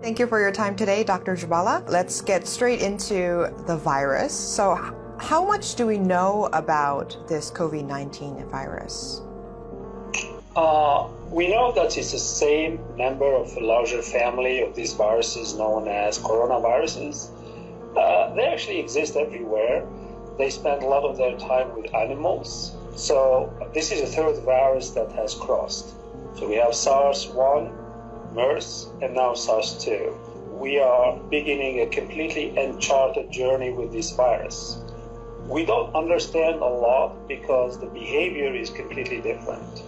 Thank you for your time today, Dr. Jabala. Let's get straight into the virus. So how much do we know about this COVID-19 virus? We know that it's the same member of a larger family of these viruses known as coronaviruses. They actually exist everywhere. They spend a lot of their time with animals. So this is a third virus that has crossed. So we have SARS-1, MERS, and now SARS-2. We are beginning a completely uncharted journey with this virus. We don't understand a lot because the behavior is completely different.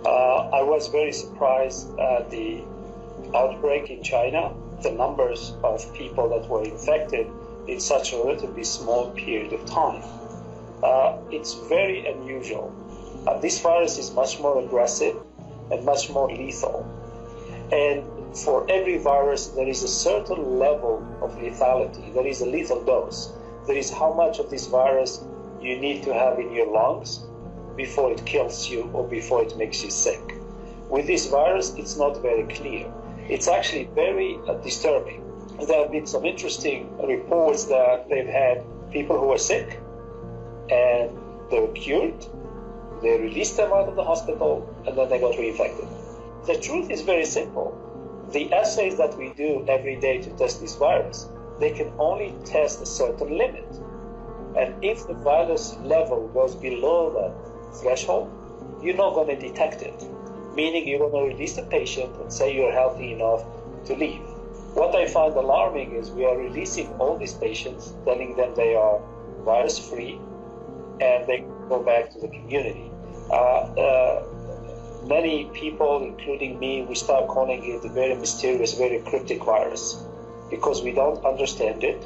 I was very surprised at the outbreak in China, the numbers of people that were infected in such a relatively small period of time. It's very unusual. This virus is much more aggressive and much more lethal. And for every virus, there is a certain level of lethality. There is a lethal dose. There is how much of this virus you need to have in your lungs before it kills you or before it makes you sick. With this virus, it's not very clear. It's actually very disturbing. There have been some interesting reports that they've had people who were sick and they were cured. They released them out of the hospital and then they got reinfected. The truth is very simple. The assays that we do every day to test this virus, they can only test a certain limit. And if the virus level goes below that threshold, you're not going to detect it, meaning you're going to release the patient and say you're healthy enough to leave. What I find alarming is we are releasing all these patients, telling them they are virus-free and they go back to the community. Many people, including me, we start calling it a very mysterious, very cryptic virus because we don't understand it,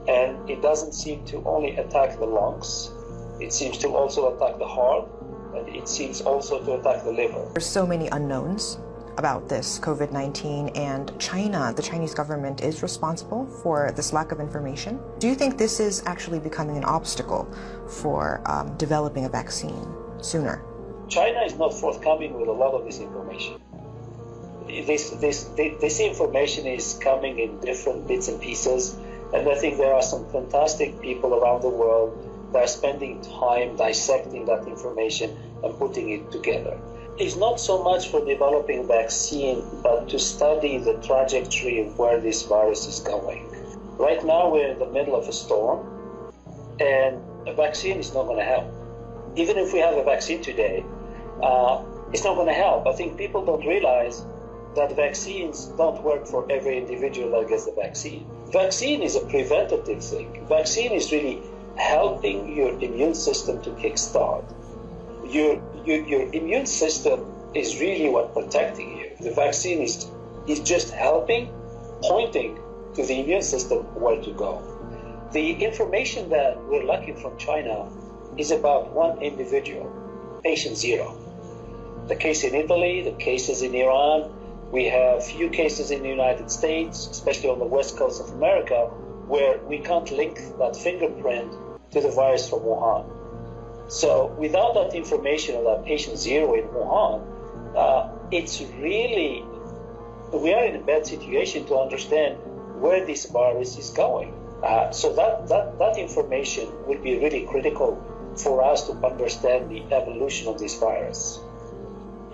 and it doesn't seem to only attack the lungs. It seems to also attack the heart, and it seems also to attack the liver. There's so many unknowns about this COVID-19, and China, the Chinese government, is responsible for this lack of information. Do you think this is actually becoming an obstacle for developing a vaccine sooner? China is not forthcoming with a lot of this information. This information is coming in different bits and pieces, and I think there are some fantastic people around the world that are spending time dissecting that information and putting it together. It's not so much for developing a vaccine, but to study the trajectory of where this virus is going. Right now, we're in the middle of a storm, and a vaccine is not going to help. Even if we have a vaccine today, it's not going to help. I think people don't realize that vaccines don't work for every individual that gets the vaccine. Vaccine is a preventative thing. Vaccine is really helping your immune system to kickstart. Your immune system is really what protecting you. The vaccine is just helping, pointing to the immune system where to go. The information that we're lacking from China is about one individual, patient zero. The case in Italy, the cases in Iran, we have few cases in the United States, especially on the west coast of America, where we can't link that fingerprint to the virus from Wuhan. So without that information of that patient zero in Wuhan, it's really, we are in a bad situation to understand where this virus is going. So that information will be really critical for us to understand the evolution of this virus.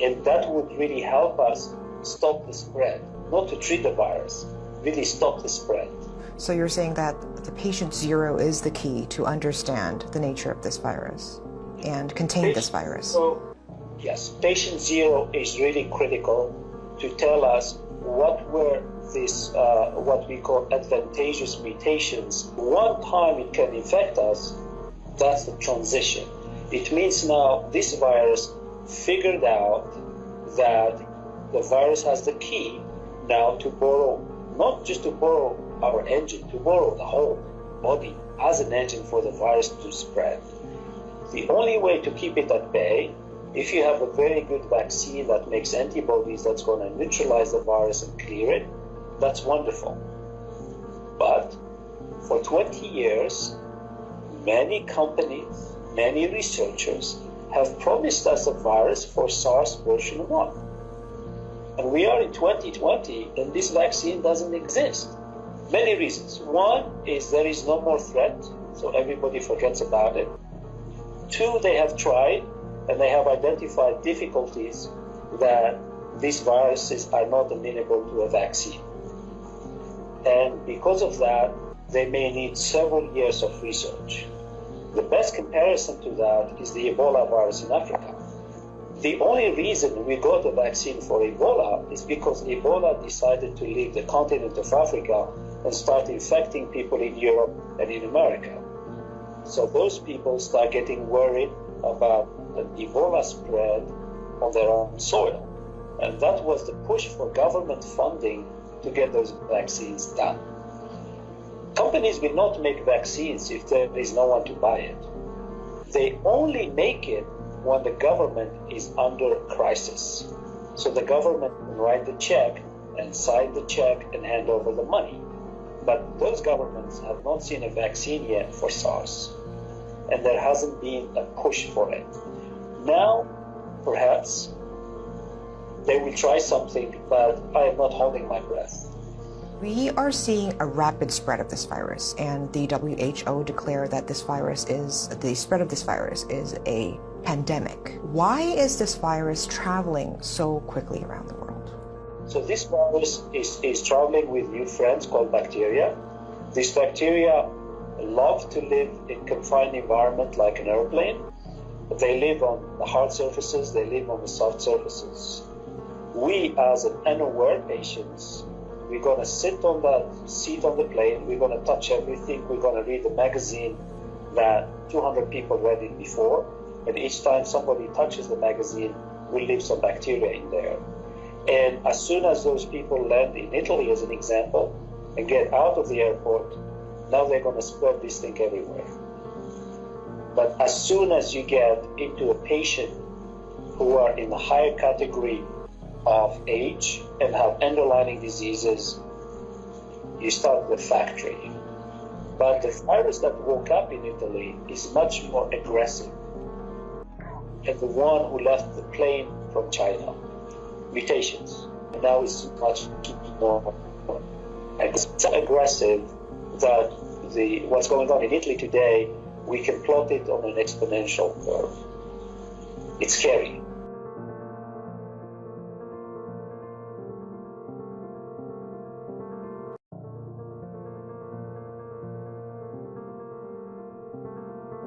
And that would really help us stop the spread, not to treat the virus, really stop the spread. So you're saying that the patient zero is the key to understand the nature of this virus and contain this virus? So, yes, patient zero is really critical to tell us what were these, what we call advantageous mutations. One time it can infect us, that's the transition. It means now this virus figured out that the virus has the key now to borrow, not just to borrow our engine, to borrow the whole body as an engine for the virus to spread. The only way to keep it at bay, if you have a very good vaccine that makes antibodies that's going to neutralize the virus and clear it, that's wonderful. But for 20 years, many companies, many researchers have promised us a virus for SARS version 1. And we are in 2020 and this vaccine doesn't exist. Many reasons. One is there is no more threat, so everybody forgets about it. Two, they have tried and they have identified difficulties that these viruses are not amenable to a vaccine. And because of that, they may need several years of research. The best comparison to that is the Ebola virus in Africa. The only reason we got a vaccine for Ebola is because Ebola decided to leave the continent of Africa and start infecting people in Europe and in America. So those people start getting worried about the Ebola spread on their own soil. And that was the push for government funding to get those vaccines done. Companies will not make vaccines if there is no one to buy it. They only make it when the government is under crisis. So the government can write the check and sign the check and hand over the money. But those governments have not seen a vaccine yet for SARS, and there hasn't been a push for it. Now, perhaps, they will try something, but I am not holding my breath. We are seeing a rapid spread of this virus, and the WHO declared that the spread of this virus is a pandemic. Why is this virus traveling so quickly around the world? So this virus is traveling with new friends called bacteria. These bacteria love to live in confined environment like an airplane. They live on the hard surfaces, they live on the soft surfaces. We, as an unaware patients, we're going to sit on that seat on the plane, we're going to touch everything, we're going to read the magazine that 200 people read it before, and each time somebody touches the magazine, we leave some bacteria in there. And as soon as those people land in Italy, as an example, and get out of the airport, now they're going to spread this thing everywhere. But as soon as you get into a patient who are in the higher category of age and have underlying diseases, you start the factory. But the virus that woke up in Italy is much more aggressive than the one who left the plane from China. Mutations. And now it's much more aggressive that what's going on in Italy today, we can plot it on an exponential curve. It's scary.